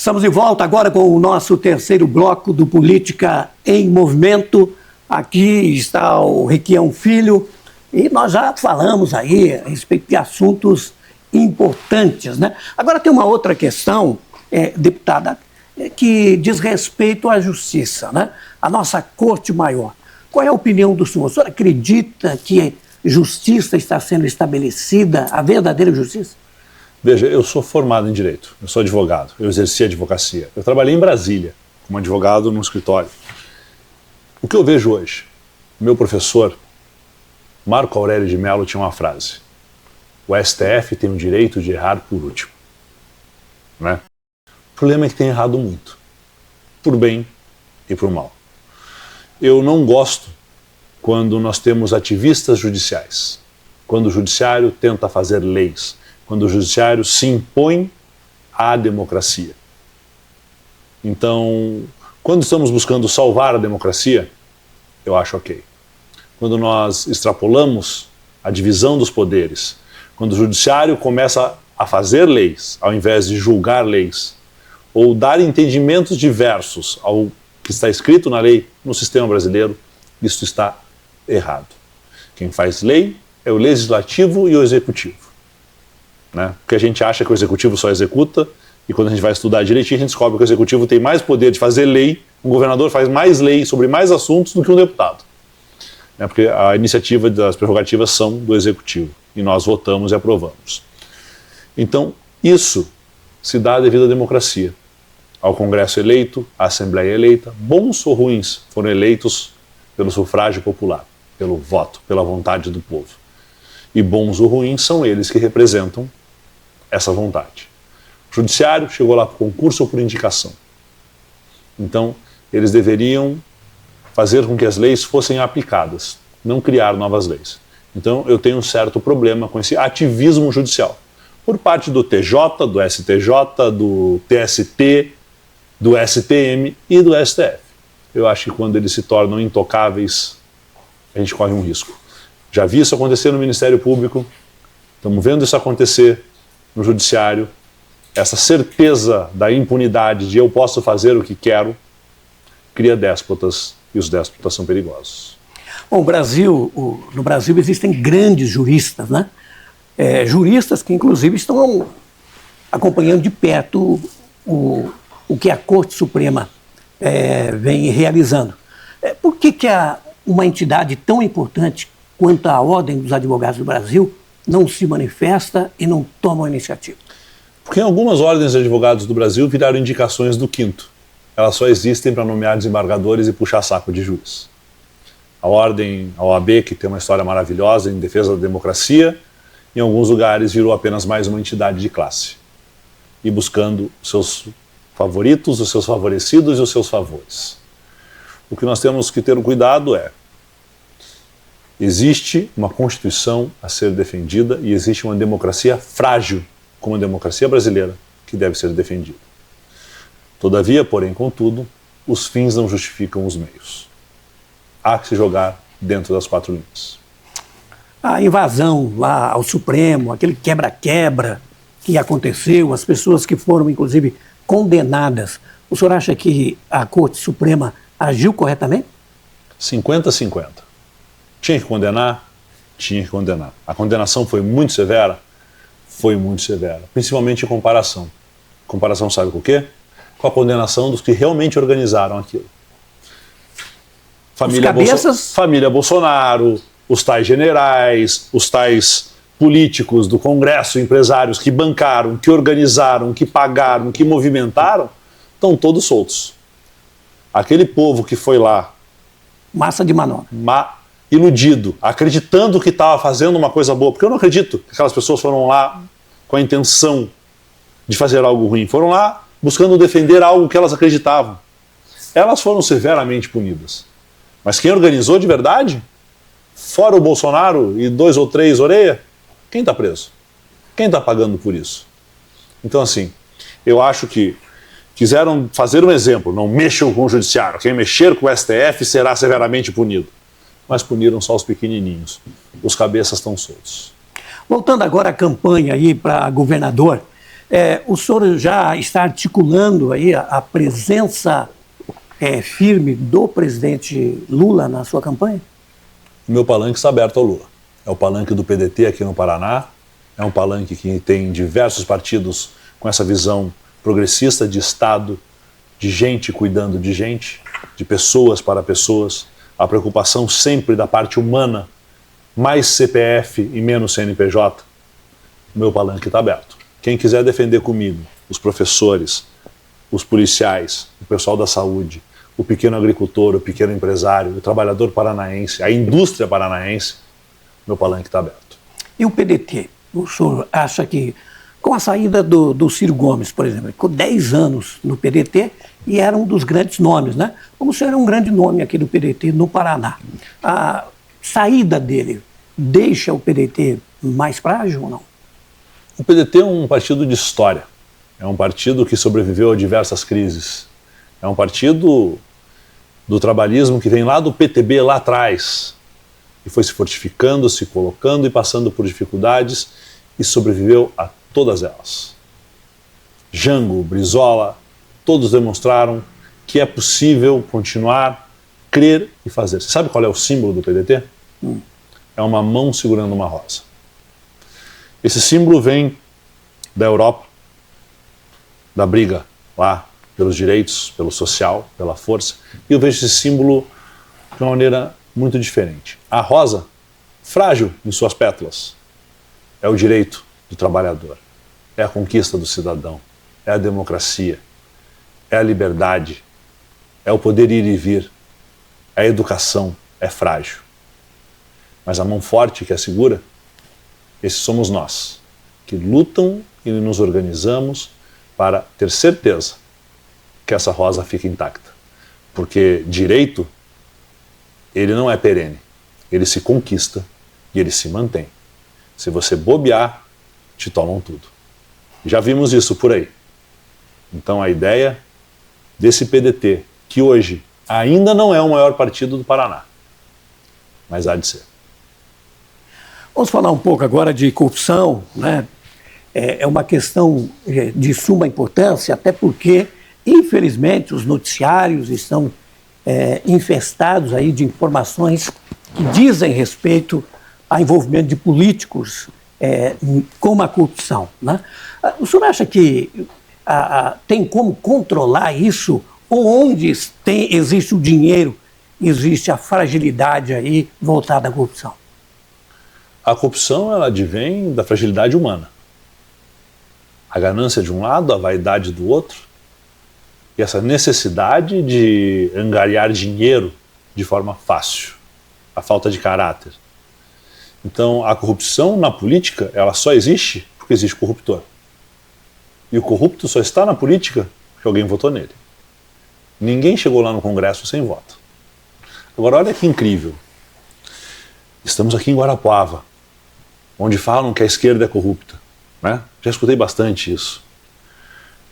Estamos de volta agora com o nosso terceiro bloco do Política em Movimento. Aqui está o Requião Filho e nós já falamos aí a respeito de assuntos importantes, né? Agora tem uma outra questão, deputada, que diz respeito à justiça, né? A nossa Corte Maior. Qual é a opinião do senhor? O senhor acredita que justiça está sendo estabelecida, a verdadeira justiça? Veja, eu sou formado em Direito, eu sou advogado, eu exerci advocacia. Eu trabalhei em Brasília como advogado num escritório. O que eu vejo hoje? Meu professor, Marco Aurélio de Mello, tinha uma frase: o STF tem o direito de errar por último. Né? O problema é que tem errado muito, por bem e por mal. Eu não gosto quando nós temos ativistas judiciais, quando o judiciário tenta fazer leis, quando o judiciário se impõe à democracia. Então, quando estamos buscando salvar a democracia, eu acho ok. Quando nós extrapolamos a divisão dos poderes, quando o judiciário começa a fazer leis, ao invés de julgar leis, ou dar entendimentos diversos ao que está escrito na lei no sistema brasileiro, isso está errado. Quem faz lei é o legislativo e o executivo. Né? Porque a gente acha que o executivo só executa, e quando a gente vai estudar direitinho, a gente descobre que o executivo tem mais poder de fazer lei, um governador faz mais lei sobre mais assuntos do que um deputado. Porque a iniciativa das prerrogativas são do executivo, e nós votamos e aprovamos. Então, isso se dá devido à democracia. Ao Congresso eleito, à Assembleia eleita, bons ou ruins, foram eleitos pelo sufrágio popular, pelo voto, pela vontade do povo. E bons ou ruins são eles que representam essa vontade. O judiciário chegou lá por concurso ou por indicação. Então, eles deveriam fazer com que as leis fossem aplicadas, não criar novas leis. Então, eu tenho um certo problema com esse ativismo judicial, por parte do TJ, do STJ, do TST, do STM e do STF. Eu acho que quando eles se tornam intocáveis, a gente corre um risco. Já vi isso acontecer no Ministério Público, estamos vendo isso acontecer no Judiciário, essa certeza da impunidade de eu posso fazer o que quero, cria déspotas, e os déspotas são perigosos. Bom, no Brasil existem grandes juristas, né? Juristas que inclusive estão acompanhando de perto o que a Corte Suprema vem realizando. Por que uma entidade tão importante quanto a Ordem dos Advogados do Brasil não se manifesta e não toma a iniciativa? Porque algumas ordens de advogados do Brasil viraram indicações do quinto. Elas só existem para nomear desembargadores e puxar saco de juiz. A ordem, a OAB, que tem uma história maravilhosa em defesa da democracia, em alguns lugares virou apenas mais uma entidade de classe. E buscando os seus favoritos, os seus favorecidos e os seus favores. O que nós temos que ter um cuidado existe uma Constituição a ser defendida e existe uma democracia frágil, como a democracia brasileira, que deve ser defendida. Todavia, porém, contudo, os fins não justificam os meios. Há que se jogar dentro das quatro linhas. A invasão lá ao Supremo, aquele quebra-quebra que aconteceu, as pessoas que foram, inclusive, condenadas, o senhor acha que a Corte Suprema agiu corretamente? 50-50. Tinha que condenar? Tinha que condenar. A condenação foi muito severa? Foi muito severa, principalmente em comparação. Comparação sabe com o quê? Com a condenação dos que realmente organizaram aquilo. Família Bolsonaro, os tais generais, os tais políticos do Congresso, empresários que bancaram, que organizaram, que pagaram, que movimentaram, estão todos soltos. Aquele povo que foi lá... Massa de manobra. Iludido, acreditando que estava fazendo uma coisa boa, porque eu não acredito que aquelas pessoas foram lá com a intenção de fazer algo ruim, foram lá buscando defender algo que elas acreditavam. Elas foram severamente punidas. Mas quem organizou de verdade, fora o Bolsonaro e 2 ou 3 orelha, quem está preso? Quem está pagando por isso? Então, assim, eu acho que quiseram fazer um exemplo, não mexam com o judiciário, quem mexer com o STF será severamente punido. Mas puniram só os pequenininhos, os cabeças estão soltos. Voltando agora à campanha aí para governador, O senhor já está articulando aí a presença firme do presidente Lula na sua campanha? O meu palanque está aberto ao Lula. É o palanque do PDT aqui no Paraná, é um palanque que tem diversos partidos com essa visão progressista de Estado, de gente cuidando de gente, de pessoas para pessoas, a preocupação sempre da parte humana, mais CPF e menos CNPJ. O meu palanque está aberto. Quem quiser defender comigo, os professores, os policiais, o pessoal da saúde, o pequeno agricultor, o pequeno empresário, o trabalhador paranaense, a indústria paranaense, meu palanque está aberto. E o PDT? O senhor acha que, com a saída do Ciro Gomes, por exemplo, ficou 10 anos no PDT e era um dos grandes nomes, né? Como o senhor era um grande nome aqui do PDT no Paraná. A saída dele deixa o PDT mais frágil ou não? O PDT é um partido de história. É um partido que sobreviveu a diversas crises. É um partido do trabalhismo que vem lá do PTB, lá atrás, e foi se fortificando, se colocando e passando por dificuldades e sobreviveu a todas elas. Jango, Brizola, todos demonstraram que é possível continuar, crer e fazer. Você sabe qual é o símbolo do PDT? É uma mão segurando uma rosa. Esse símbolo vem da Europa, da briga lá pelos direitos, pelo social, pela força, e eu vejo esse símbolo de uma maneira muito diferente. A rosa, frágil em suas pétalas, é o direito do trabalhador, é a conquista do cidadão, é a democracia, é a liberdade, é o poder ir e vir, é a educação, é frágil. Mas a mão forte que a segura, esses somos nós, que lutam e nos organizamos para ter certeza que essa rosa fica intacta. Porque direito, ele não é perene, ele se conquista e ele se mantém. Se você bobear, te tomam tudo. Já vimos isso por aí. Então a ideia desse PDT, que hoje ainda não é o maior partido do Paraná, mas há de ser. Vamos falar um pouco agora de corrupção, né? É uma questão de suma importância, até porque, infelizmente, os noticiários estão infestados aí de informações que dizem respeito ao envolvimento de políticos com a corrupção, né? O senhor acha que tem como controlar isso? Ou onde existe o dinheiro, existe a fragilidade aí voltada à corrupção? A corrupção, ela advém da fragilidade humana. A ganância de um lado, a vaidade do outro, e essa necessidade de angariar dinheiro de forma fácil, a falta de caráter. Então, a corrupção na política, ela só existe porque existe corruptor. E o corrupto só está na política porque alguém votou nele. Ninguém chegou lá no Congresso sem voto. Agora, olha que incrível. Estamos aqui em Guarapuava, onde falam que a esquerda é corrupta, né? Já escutei bastante isso.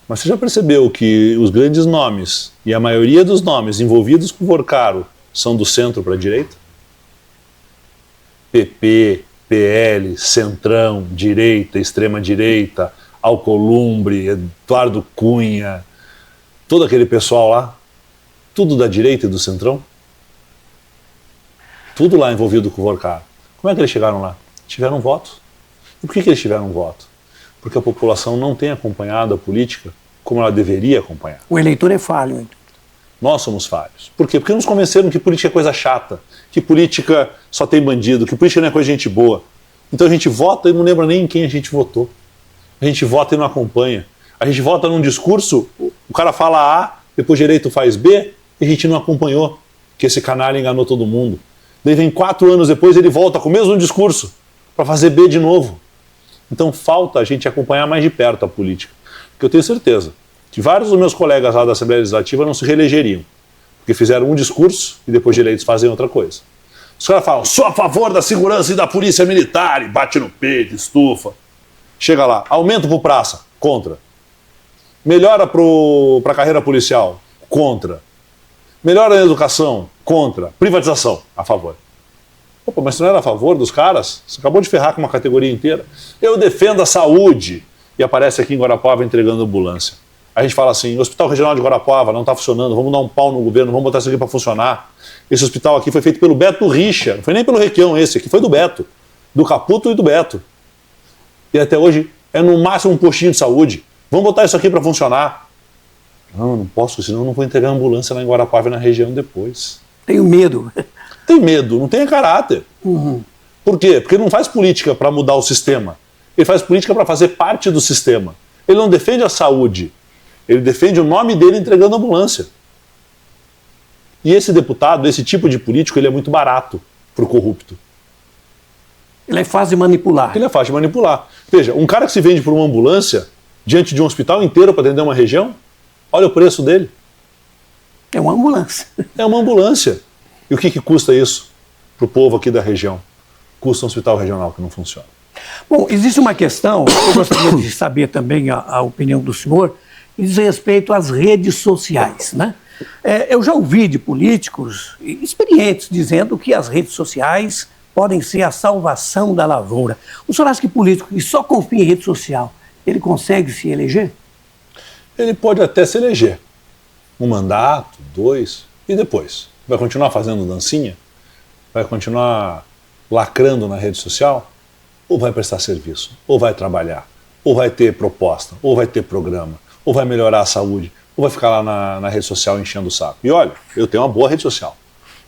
Mas você já percebeu que os grandes nomes e a maioria dos nomes envolvidos com o Porcaro são do centro para a direita? PP, PL, Centrão, direita, extrema-direita, Alcolumbre, Eduardo Cunha, todo aquele pessoal lá, tudo da direita e do Centrão? Tudo lá envolvido com o Porcaro. Como é que eles chegaram lá? Tiveram voto. E por que eles tiveram voto? Porque a população não tem acompanhado a política como ela deveria acompanhar. O eleitor é falho, então. Nós somos falhos. Por quê? Porque nos convenceram que política é coisa chata, que política só tem bandido, que política não é coisa de gente boa. Então a gente vota e não lembra nem em quem a gente votou. A gente vota e não acompanha. A gente vota num discurso, o cara fala A, depois direito faz B, e a gente não acompanhou, que esse canalha enganou todo mundo. Daí vem 4 anos depois, ele volta com o mesmo discurso para fazer B de novo. Então falta a gente acompanhar mais de perto a política. Porque eu tenho certeza que vários dos meus colegas lá da Assembleia Legislativa não se reelegeriam, porque fizeram um discurso e depois de eleitos fazem outra coisa. Os caras falam, sou a favor da segurança e da polícia militar, e bate no peito, estufa. Chega lá, aumento pro praça, contra. Melhora pra carreira policial, contra. Melhora a educação, contra. Privatização, a favor. Opa, mas você não era a favor dos caras? Você acabou de ferrar com uma categoria inteira. Eu defendo a saúde, e aparece aqui em Guarapuava entregando ambulância. A gente fala assim, o Hospital Regional de Guarapuava não está funcionando, vamos dar um pau no governo, vamos botar isso aqui para funcionar. Esse hospital aqui foi feito pelo Beto Richa, não foi nem pelo Requião esse, aqui foi do Beto, do Caputo e do Beto. E até hoje é no máximo um postinho de saúde. Vamos botar isso aqui para funcionar. Não posso, senão não vou entregar ambulância lá em Guarapuava e na região depois. Tenho medo. Tem medo, não tem caráter. Por quê? Porque ele não faz política para mudar o sistema. Ele faz política para fazer parte do sistema. Ele não defende a saúde. Ele defende o nome dele entregando ambulância. E esse deputado, esse tipo de político, ele é muito barato para o corrupto. Ele é fácil de manipular. Ele é fácil de manipular. Veja, um cara que se vende por uma ambulância diante de um hospital inteiro para atender uma região, olha o preço dele. É uma ambulância. É uma ambulância. E o que custa isso para o povo aqui da região? Custa um hospital regional que não funciona. Bom, existe uma questão, eu gostaria de saber também a opinião do senhor, que diz respeito às redes sociais, né? Eu já ouvi de políticos experientes dizendo que as redes sociais podem ser a salvação da lavoura. O senhor acha que político que só confia em rede social, ele consegue se eleger? Ele pode até se eleger. Um mandato, 2, e depois? Vai continuar fazendo dancinha? Vai continuar lacrando na rede social? Ou vai prestar serviço? Ou vai trabalhar? Ou vai ter proposta? Ou vai ter programa? Ou vai melhorar a saúde? Ou vai ficar lá na rede social enchendo o saco? E olha, eu tenho uma boa rede social.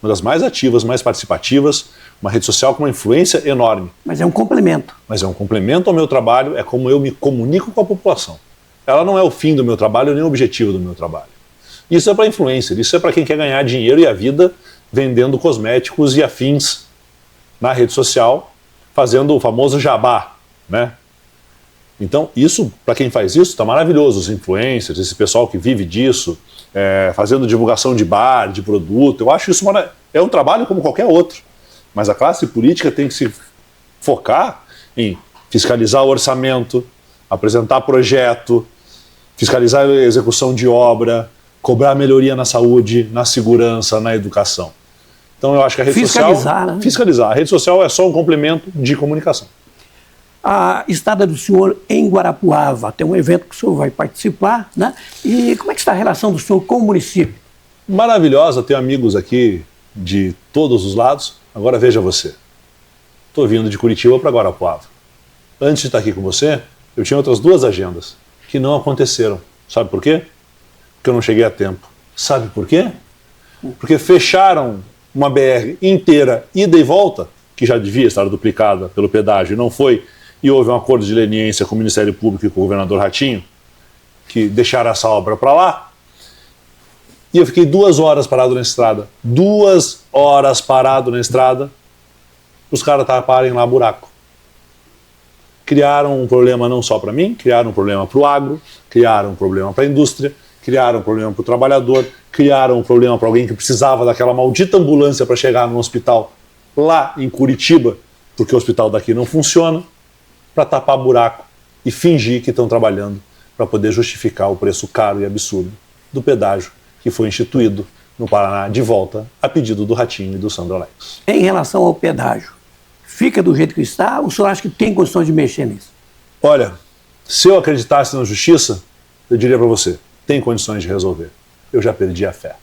Uma das mais ativas, mais participativas, uma rede social com uma influência enorme. Mas é um complemento. Mas é um complemento ao meu trabalho, é como eu me comunico com a população. Ela não é o fim do meu trabalho, nem o objetivo do meu trabalho. Isso é para influencer, isso é para quem quer ganhar dinheiro e a vida vendendo cosméticos e afins na rede social, fazendo o famoso jabá, né? Então, isso, para quem faz isso, está maravilhoso. Os influencers, esse pessoal que vive disso, fazendo divulgação de bar, de produto, eu acho isso é um trabalho como qualquer outro. Mas a classe política tem que se focar em fiscalizar o orçamento, apresentar projeto, fiscalizar a execução de obra, cobrar melhoria na saúde, na segurança, na educação. Então eu acho que a rede fiscalizar, social... Né? Fiscalizar. A rede social é só um complemento de comunicação. A estada do senhor em Guarapuava, tem um evento que o senhor vai participar, né? E como é que está a relação do senhor com o município? Maravilhosa, tenho amigos aqui de todos os lados. Agora veja você, estou vindo de Curitiba para Guarapuava. Antes de estar aqui com você, eu tinha outras 2 agendas que não aconteceram. Sabe por quê? Porque eu não cheguei a tempo. Sabe por quê? Porque fecharam uma BR inteira, ida e volta, que já devia estar duplicada pelo pedágio e não foi, e houve um acordo de leniência com o Ministério Público e com o governador Ratinho, que deixaram essa obra para lá, e eu fiquei 2 horas parado na estrada. 2 horas parado na estrada, os caras taparem lá buraco. Criaram um problema não só para mim, criaram um problema para o agro, criaram um problema para a indústria, criaram um problema para o trabalhador, criaram um problema para alguém que precisava daquela maldita ambulância para chegar no hospital lá em Curitiba, porque o hospital daqui não funciona, para tapar buraco e fingir que estão trabalhando para poder justificar o preço caro e absurdo do pedágio que foi instituído no Paraná de volta a pedido do Ratinho e do Sandro Alex. Em relação ao pedágio, fica do jeito que está ou o senhor acha que tem condições de mexer nisso? Olha, se eu acreditasse na justiça, eu diria para você, tem condições de resolver. Eu já perdi a fé.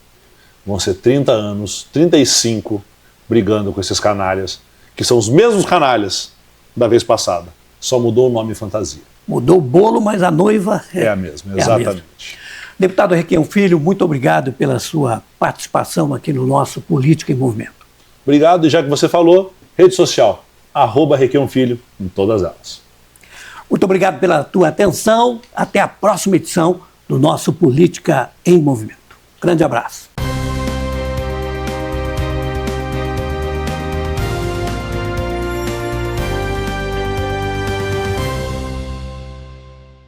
Vão ser 30 anos, 35, brigando com esses canalhas, que são os mesmos canalhas da vez passada. Só mudou o nome fantasia. Mudou o bolo, mas a noiva é a mesma, exatamente. A mesma. Deputado Requião Filho, muito obrigado pela sua participação aqui no nosso Política em Movimento. Obrigado, e já que você falou, rede social, @Requião Filho, em todas elas. Muito obrigado pela tua atenção. Até a próxima edição do nosso Política em Movimento. Grande abraço.